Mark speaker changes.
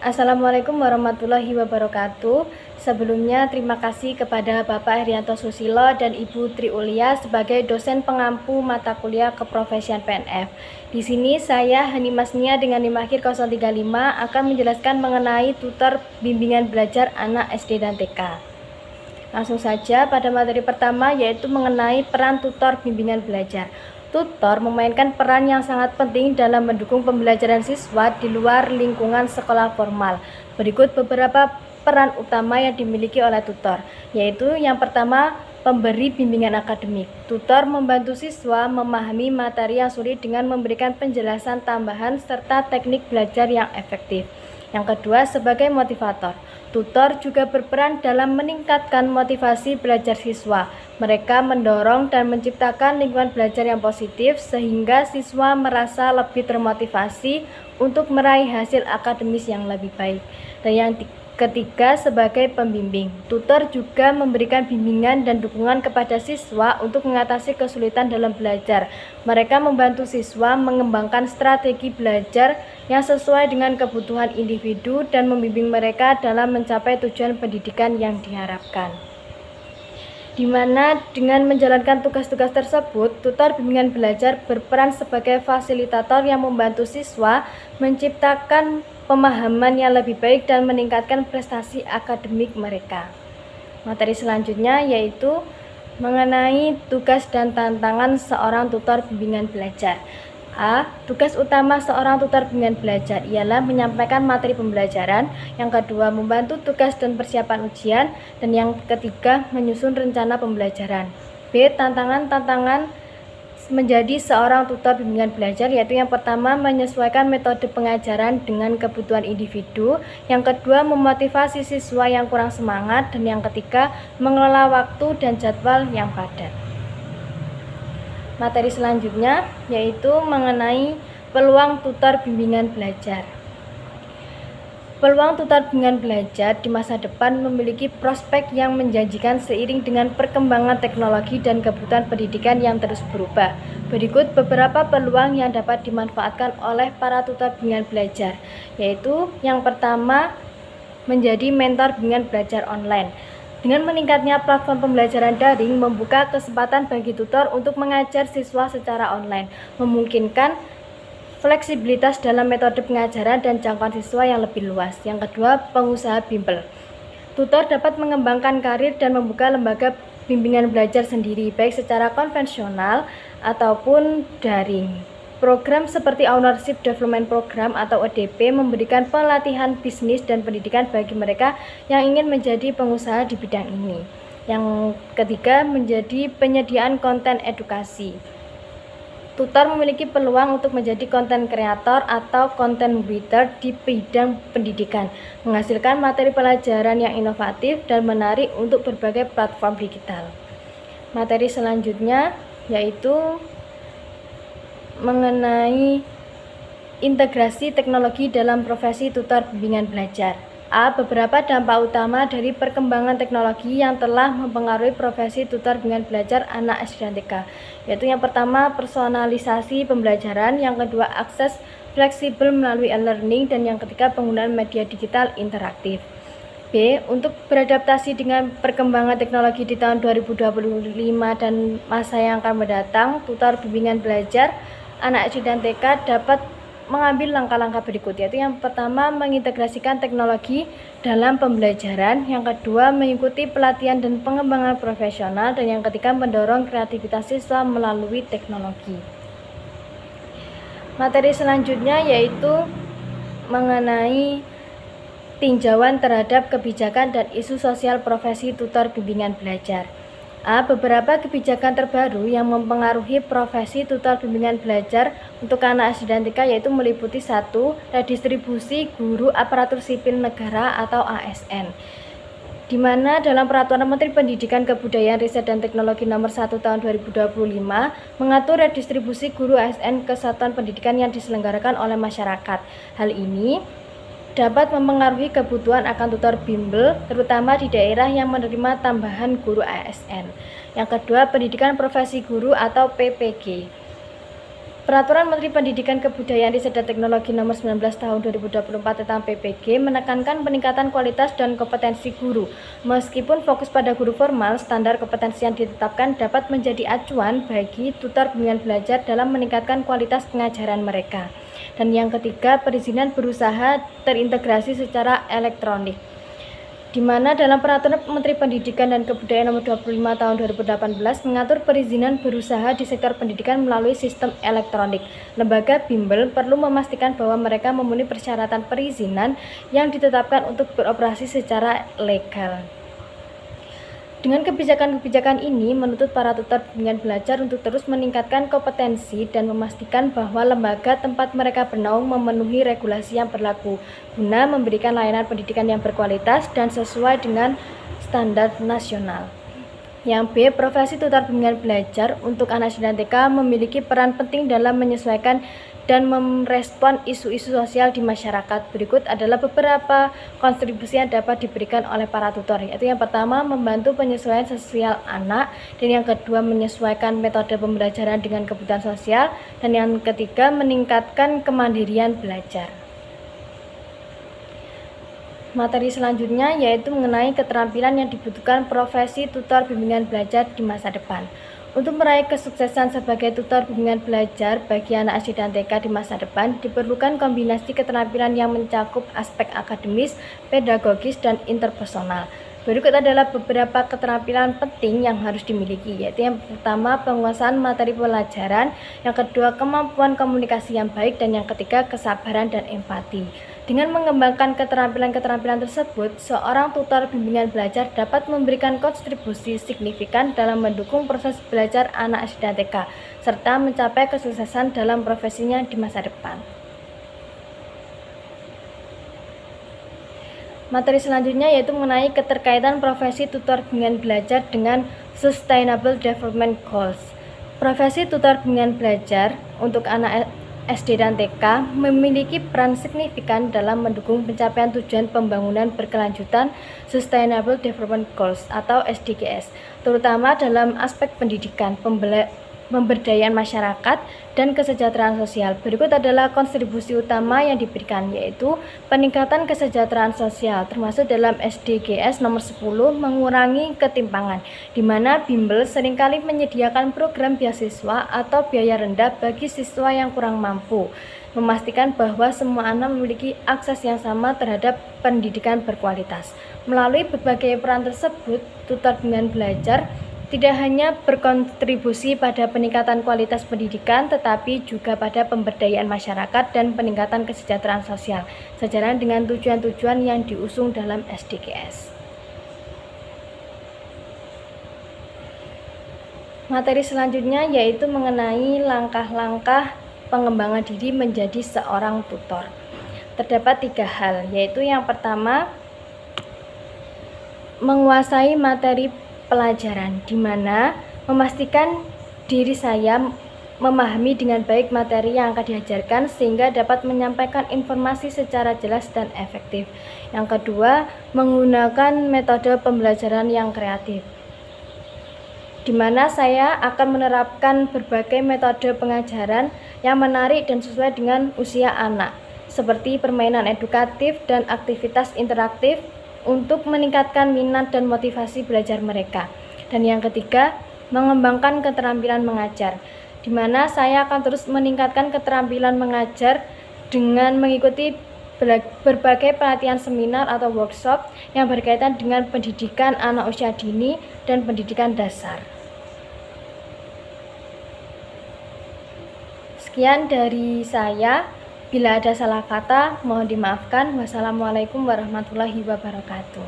Speaker 1: Assalamualaikum warahmatullahi wabarakatuh. Sebelumnya terima kasih kepada Bapak Herianto Susilo dan Ibu Tri Ulia sebagai dosen pengampu mata kuliah keprofesian PNF. Di sini saya Hanimas Nia dengan NIM akhir 035 akan menjelaskan mengenai tutor bimbingan belajar anak SD dan TK. Langsung saja pada materi pertama, yaitu mengenai peran tutor bimbingan belajar. Tutor memainkan peran yang sangat penting dalam mendukung pembelajaran siswa di luar lingkungan sekolah formal. Berikut beberapa peran utama yang dimiliki oleh tutor, yaitu yang pertama, pemberi bimbingan akademik. Tutor membantu siswa memahami materi yang sulit dengan memberikan penjelasan tambahan serta teknik belajar yang efektif. Yang kedua, sebagai motivator. Tutor juga berperan dalam meningkatkan motivasi belajar siswa. Mereka mendorong dan menciptakan lingkungan belajar yang positif sehingga siswa merasa lebih termotivasi untuk meraih hasil akademis yang lebih baik. Dan yang ketiga, sebagai pembimbing. Tutor juga memberikan bimbingan dan dukungan kepada siswa untuk mengatasi kesulitan dalam belajar. Mereka membantu siswa mengembangkan strategi belajar yang sesuai dengan kebutuhan individu dan membimbing mereka dalam mencapai tujuan pendidikan yang diharapkan. Di mana dengan menjalankan tugas-tugas tersebut, tutor bimbingan belajar berperan sebagai fasilitator yang membantu siswa menciptakan pemahaman yang lebih baik dan meningkatkan prestasi akademik mereka. Materi selanjutnya yaitu mengenai tugas dan tantangan seorang tutor bimbingan belajar. A. Tugas utama seorang tutor bimbingan belajar ialah menyampaikan materi pembelajaran. Yang kedua, membantu tugas dan persiapan ujian. Dan yang ketiga, menyusun rencana pembelajaran. B. Tantangan-tantangan menjadi seorang tutor bimbingan belajar, yaitu yang pertama, menyesuaikan metode pengajaran dengan kebutuhan individu. Yang kedua, memotivasi siswa yang kurang semangat. Dan yang ketiga, mengelola waktu dan jadwal yang padat. Materi selanjutnya yaitu mengenai peluang tutor bimbingan belajar. Peluang tutor bimbingan belajar di masa depan memiliki prospek yang menjanjikan seiring dengan perkembangan teknologi dan kebutuhan pendidikan yang terus berubah. Berikut beberapa peluang yang dapat dimanfaatkan oleh para tutor bimbingan belajar, yaitu yang pertama, menjadi mentor bimbingan belajar online. Dengan meningkatnya platform pembelajaran daring membuka kesempatan bagi tutor untuk mengajar siswa secara online, memungkinkan fleksibilitas dalam metode pengajaran dan jangkauan siswa yang lebih luas. Yang kedua, pengusaha bimbel. Tutor dapat mengembangkan karir dan membuka lembaga bimbingan belajar sendiri, baik secara konvensional ataupun daring. Program seperti Ownership Development Program atau ODP memberikan pelatihan bisnis dan pendidikan bagi mereka yang ingin menjadi pengusaha di bidang ini. Yang ketiga, menjadi penyediaan konten edukasi. Tutor memiliki peluang untuk menjadi konten kreator atau content writer di bidang pendidikan, menghasilkan materi pelajaran yang inovatif dan menarik untuk berbagai platform digital. Materi selanjutnya yaitu mengenai integrasi teknologi dalam profesi tutor bimbingan belajar. A. Beberapa dampak utama dari perkembangan teknologi yang telah mempengaruhi profesi tutor bimbingan belajar anak SD dan TK, yaitu yang pertama, personalisasi pembelajaran, yang kedua, akses fleksibel melalui e-learning, dan yang ketiga, penggunaan media digital interaktif. B. Untuk beradaptasi dengan perkembangan teknologi di tahun 2025 dan masa yang akan mendatang, tutor bimbingan belajar anak SD dan TK dapat mengambil langkah-langkah berikut, yaitu yang pertama, mengintegrasikan teknologi dalam pembelajaran, yang kedua, mengikuti pelatihan dan pengembangan profesional, dan yang ketiga, mendorong kreativitas siswa melalui teknologi. Materi selanjutnya yaitu mengenai tinjauan terhadap kebijakan dan isu sosial profesi tutor bimbingan belajar. A. Beberapa kebijakan terbaru yang mempengaruhi profesi tutor bimbingan belajar untuk anak SD dan TK yaitu meliputi 1. Redistribusi guru aparatur sipil negara atau ASN, di mana dalam Peraturan Menteri Pendidikan Kebudayaan Riset dan Teknologi Nomor 1 Tahun 2025 mengatur redistribusi guru ASN ke satuan pendidikan yang diselenggarakan oleh masyarakat. Hal ini dapat mempengaruhi kebutuhan akan tutor bimbel, terutama di daerah yang menerima tambahan guru ASN. Yang kedua, pendidikan profesi guru atau PPG. Peraturan Menteri Pendidikan Kebudayaan Riset dan Teknologi Nomor 19 Tahun 2024 tentang PPG menekankan peningkatan kualitas dan kompetensi guru. Meskipun fokus pada guru formal, standar kompetensi yang ditetapkan dapat menjadi acuan bagi tutor bimbingan belajar dalam meningkatkan kualitas pengajaran mereka. Dan yang ketiga, perizinan berusaha terintegrasi secara elektronik, di mana dalam Peraturan Menteri Pendidikan dan Kebudayaan Nomor 25 Tahun 2018 mengatur perizinan berusaha di sektor pendidikan melalui sistem elektronik. Lembaga bimbel perlu memastikan bahwa mereka memenuhi persyaratan perizinan yang ditetapkan untuk beroperasi secara legal. Dengan kebijakan-kebijakan ini menuntut para tutor bimbingan belajar untuk terus meningkatkan kompetensi dan memastikan bahwa lembaga tempat mereka bernaung memenuhi regulasi yang berlaku guna memberikan layanan pendidikan yang berkualitas dan sesuai dengan standar nasional. Yang B, profesi tutor bimbingan belajar untuk anak SD dan TK memiliki peran penting dalam menyesuaikan dan merespon isu-isu sosial di masyarakat. Berikut adalah beberapa kontribusi yang dapat diberikan oleh para tutor, yaitu yang pertama, membantu penyesuaian sosial anak, dan yang kedua, menyesuaikan metode pembelajaran dengan kebutuhan sosial, dan yang ketiga, meningkatkan kemandirian belajar. Materi selanjutnya yaitu mengenai keterampilan yang dibutuhkan profesi tutor bimbingan belajar di masa depan. Untuk meraih kesuksesan sebagai tutor bimbingan belajar bagi anak SD dan TK di masa depan, diperlukan kombinasi keterampilan yang mencakup aspek akademis, pedagogis, dan interpersonal. Berikut adalah beberapa keterampilan penting yang harus dimiliki, yaitu yang pertama, penguasaan materi pelajaran, yang kedua, kemampuan komunikasi yang baik, dan yang ketiga, kesabaran dan empati. Dengan mengembangkan keterampilan-keterampilan tersebut, seorang tutor bimbingan belajar dapat memberikan kontribusi signifikan dalam mendukung proses belajar anak SD dan TK, serta mencapai kesuksesan dalam profesinya di masa depan. Materi selanjutnya yaitu mengenai keterkaitan profesi tutor bimbingan belajar dengan Sustainable Development Goals. Profesi tutor bimbingan belajar untuk anak SD dan TK memiliki peran signifikan dalam mendukung pencapaian tujuan pembangunan berkelanjutan Sustainable Development Goals atau SDGs, terutama dalam aspek pendidikan, pemberdayaan masyarakat, dan kesejahteraan sosial. Berikut adalah kontribusi utama yang diberikan, yaitu peningkatan kesejahteraan sosial, termasuk dalam SDGs nomor 10, mengurangi ketimpangan, di mana bimbel seringkali menyediakan program beasiswa atau biaya rendah bagi siswa yang kurang mampu, memastikan bahwa semua anak memiliki akses yang sama terhadap pendidikan berkualitas. Melalui berbagai peran tersebut, tutor bimbingan belajar tidak hanya berkontribusi pada peningkatan kualitas pendidikan, tetapi juga pada pemberdayaan masyarakat dan peningkatan kesejahteraan sosial, sejalan dengan tujuan-tujuan yang diusung dalam SDGs. Materi selanjutnya yaitu mengenai langkah-langkah pengembangan diri menjadi seorang tutor. Terdapat 3 hal, yaitu yang pertama, menguasai materi pelajaran, di mana memastikan diri saya memahami dengan baik materi yang akan diajarkan sehingga dapat menyampaikan informasi secara jelas dan efektif. Yang kedua, menggunakan metode pembelajaran yang kreatif, di mana saya akan menerapkan berbagai metode pengajaran yang menarik dan sesuai dengan usia anak, seperti permainan edukatif dan aktivitas interaktif untuk meningkatkan minat dan motivasi belajar mereka. Dan yang ketiga, mengembangkan keterampilan mengajar, di mana saya akan terus meningkatkan keterampilan mengajar dengan mengikuti berbagai pelatihan seminar atau workshop yang berkaitan dengan pendidikan anak usia dini dan pendidikan dasar. Sekian dari saya. Bila ada salah kata, mohon dimaafkan. Wassalamualaikum warahmatullahi wabarakatuh.